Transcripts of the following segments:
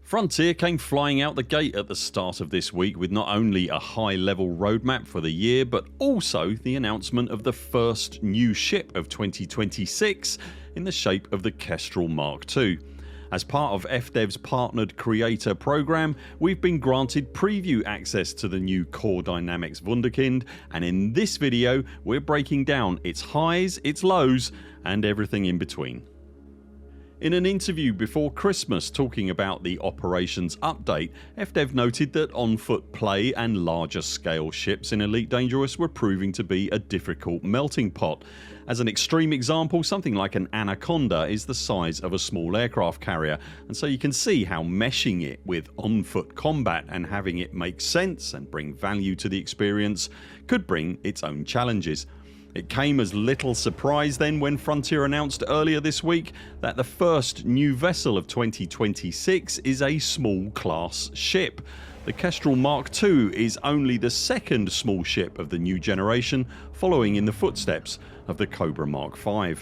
Frontier came flying out the gate at the start of this week with not only a high level roadmap for the year but also the announcement of the first new ship of 2026 in the shape of the Kestrel MK2. As part of FDEVs partnered creator program, we've been granted preview access to the new Core Dynamics wunderkind, and in this video we're breaking down its highs, its lows and everything in between. In an interview before Christmas talking about the operations update, FDEV noted that on-foot play and larger scale ships in Elite Dangerous were proving to be a difficult melting pot. As an extreme example, something like an Anaconda is the size of a small aircraft carrier, and so you can see how meshing it with on-foot combat and having it make sense and bring value to the experience could bring its own challenges. It came as little surprise then when Frontier announced earlier this week that the first new vessel of 2026 is a small class ship. The Kestrel MK2 is only the second small ship of the new generation, following in the footsteps of the Cobra Mk5.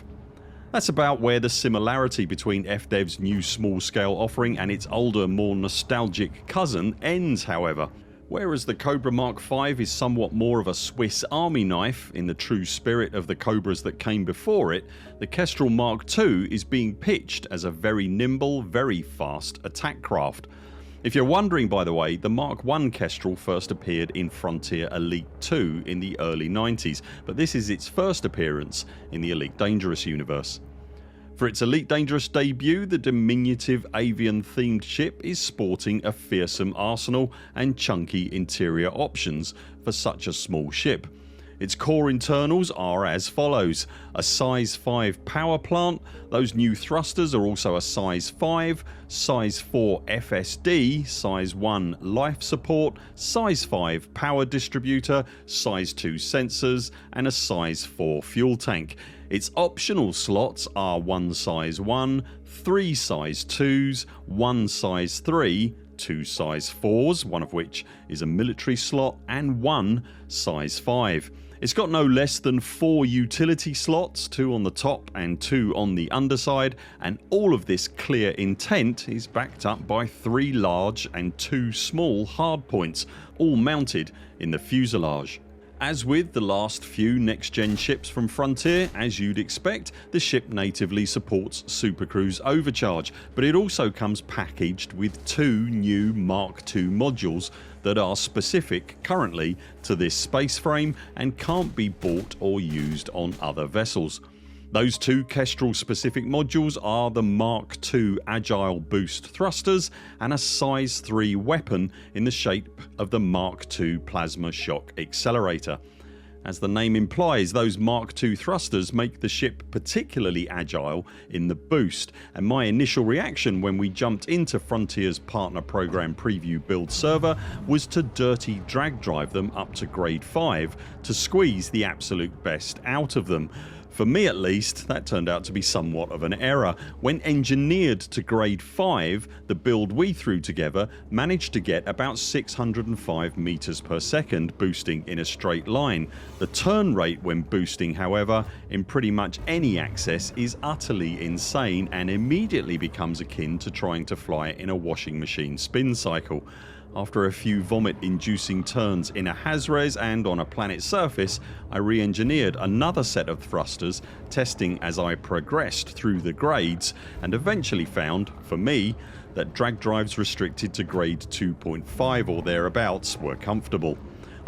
That's about where the similarity between FDEV's new small scale offering and its older, more nostalgic cousin ends, however. Whereas the Cobra Mk5 is somewhat more of a Swiss army knife in the true spirit of the Cobras that came before it, the Kestrel MK2 is being pitched as a very nimble, very fast attack craft. If you're wondering, by the way, the Mk1 Kestrel first appeared in Frontier Elite 2 in the early 90s, but this is its first appearance in the Elite Dangerous universe. For its Elite Dangerous debut, the diminutive avian themed ship is sporting a fearsome arsenal and chunky interior options for such a small ship. Its core internals are as follows: a size 5 power plant, those new thrusters are also a size 5, size 4 FSD, size 1 life support, size 5 power distributor, size 2 sensors and a size 4 fuel tank. Its optional slots are 1 size 1, 3 size 2s, 1 size 3, 2 size 4s, one of which is a military slot, and 1 size 5. It's got no less than 4 utility slots, 2 on the top and 2 on the underside, and all of this clear intent is backed up by 3 large and 2 small hardpoints, all mounted in the fuselage. As with the last few next gen ships from Frontier, as you'd expect, the ship natively supports Supercruise overcharge, but it also comes packaged with 2 new Mk2 modules that are specific currently to this space frame and can't be bought or used on other vessels. Those 2 Kestrel specific modules are the Mk2 Agile Boost thrusters and a size 3 weapon in the shape of the Mk2 Plasma Shock Accelerator. As the name implies, those Mk2 thrusters make the ship particularly agile in the boost, and my initial reaction when we jumped into Frontier's partner program preview build server was to dirty drag drive them up to grade 5 to squeeze the absolute best out of them. For me at least, that turned out to be somewhat of an error. When engineered to grade 5, the build we threw together managed to get about 605 meters per second boosting in a straight line. The turn rate when boosting, however, in pretty much any access is utterly insane and immediately becomes akin to trying to fly in a washing machine spin cycle. After a few vomit inducing turns in a HASRES and on a planet surface, I re-engineered another set of thrusters, testing as I progressed through the grades, and eventually found, for me, that drag drives restricted to grade 2.5 or thereabouts were comfortable.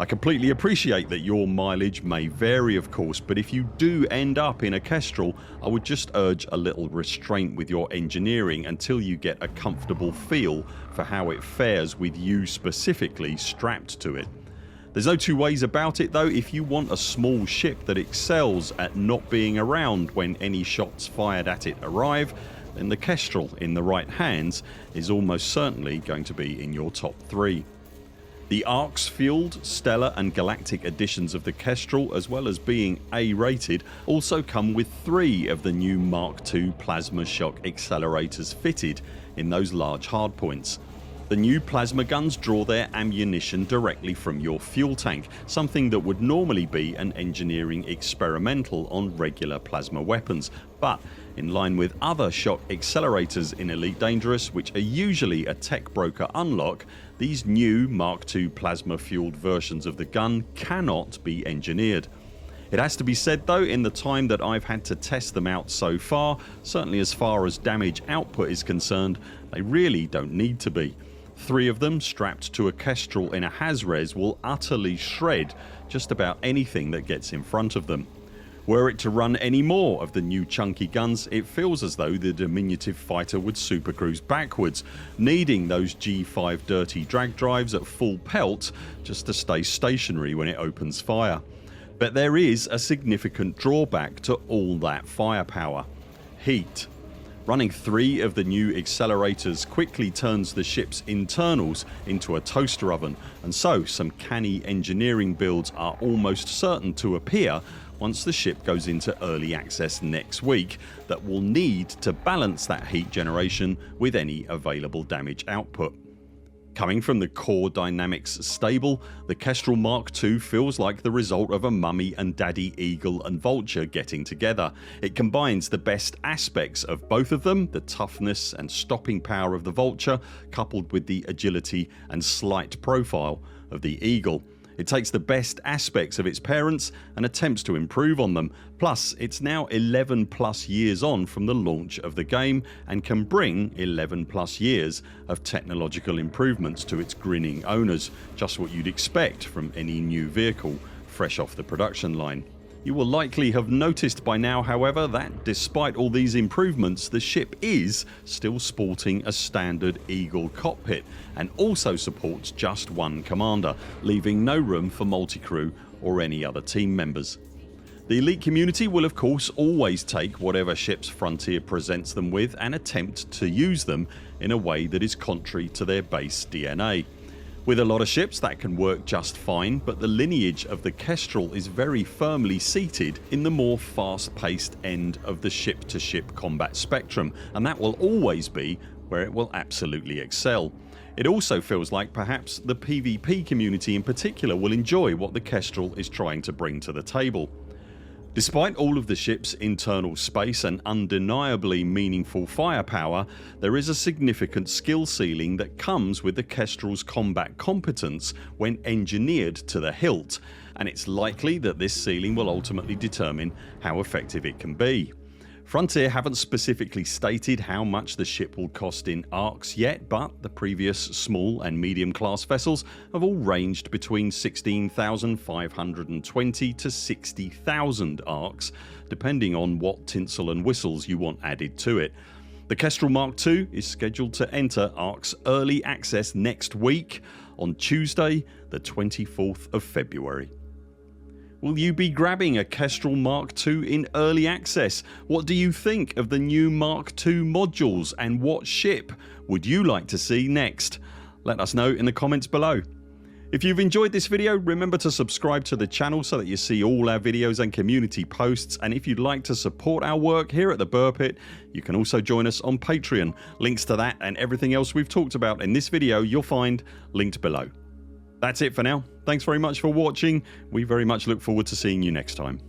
I completely appreciate that your mileage may vary of course, but if you do end up in a Kestrel, I would just urge a little restraint with your engineering until you get a comfortable feel for how it fares with you specifically strapped to it. There's no two ways about it though, if you want a small ship that excels at not being around when any shots fired at it arrive, then the Kestrel in the right hands is almost certainly going to be in your top 3. The Arcs fueled, Stellar and Galactic editions of the Kestrel, as well as being A rated, also come with 3 of the new Mk2 Plasma Shock Accelerators fitted in those large hardpoints. The new plasma guns draw their ammunition directly from your fuel tank, something that would normally be an engineering experimental on regular plasma weapons, but in line with other shock accelerators in Elite Dangerous, which are usually a tech broker unlock, these new Mark II plasma fueled versions of the gun cannot be engineered. It has to be said though, in the time that I've had to test them out so far, certainly as far as damage output is concerned, they really don't need to be. 3 of them strapped to a Kestrel in a Hazres will utterly shred just about anything that gets in front of them. Were it to run any more of the new chunky guns, it feels as though the diminutive fighter would supercruise backwards, needing those G5 dirty drag drives at full pelt just to stay stationary when it opens fire. But there is a significant drawback to all that firepower: heat. Running 3 of the new accelerators quickly turns the ship's internals into a toaster oven, and so some canny engineering builds are almost certain to appear once the ship goes into early access next week that will need to balance that heat generation with any available damage output. Coming from the Core Dynamics stable, the Kestrel Mark II feels like the result of a Mummy and Daddy Eagle and Vulture getting together. It combines the best aspects of both of them, the toughness and stopping power of the Vulture coupled with the agility and slight profile of the Eagle. It takes the best aspects of its parents and attempts to improve on them, plus it's now 11 plus years on from the launch of the game and can bring 11 plus years of technological improvements to its grinning owners, just what you'd expect from any new vehicle fresh off the production line. You will likely have noticed by now however that despite all these improvements, the ship is still sporting a standard Eagle cockpit and also supports just one commander, leaving no room for multi-crew or any other team members. The Elite community will of course always take whatever ships Frontier presents them with and attempt to use them in a way that is contrary to their base DNA. With a lot of ships that can work just fine, but the lineage of the Kestrel is very firmly seated in the more fast paced end of the ship to ship combat spectrum, and that will always be where it will absolutely excel. It also feels like perhaps the PvP community in particular will enjoy what the Kestrel is trying to bring to the table. Despite all of the ship's internal space and undeniably meaningful firepower, there is a significant skill ceiling that comes with the Kestrel's combat competence when engineered to the hilt, and it's likely that this ceiling will ultimately determine how effective it can be. Frontier haven't specifically stated how much the ship will cost in ARCs yet, but the previous small and medium class vessels have all ranged between 16,520 to 60,000 ARCs, depending on what tinsel and whistles you want added to it. The Kestrel Mark II is scheduled to enter ARC's early access next week on Tuesday the 24th of February. Will you be grabbing a Kestrel Mark II in early access? What do you think of the new Mark II modules, and what ship would you like to see next? Let us know in the comments below. If you've enjoyed this video, remember to subscribe to the channel so that you see all our videos and community posts, and if you'd like to support our work here at the Burr Pit, you can also join us on Patreon. Links to that and everything else we've talked about in this video you'll find linked below. That's it for now. Thanks very much for watching. We very much look forward to seeing you next time.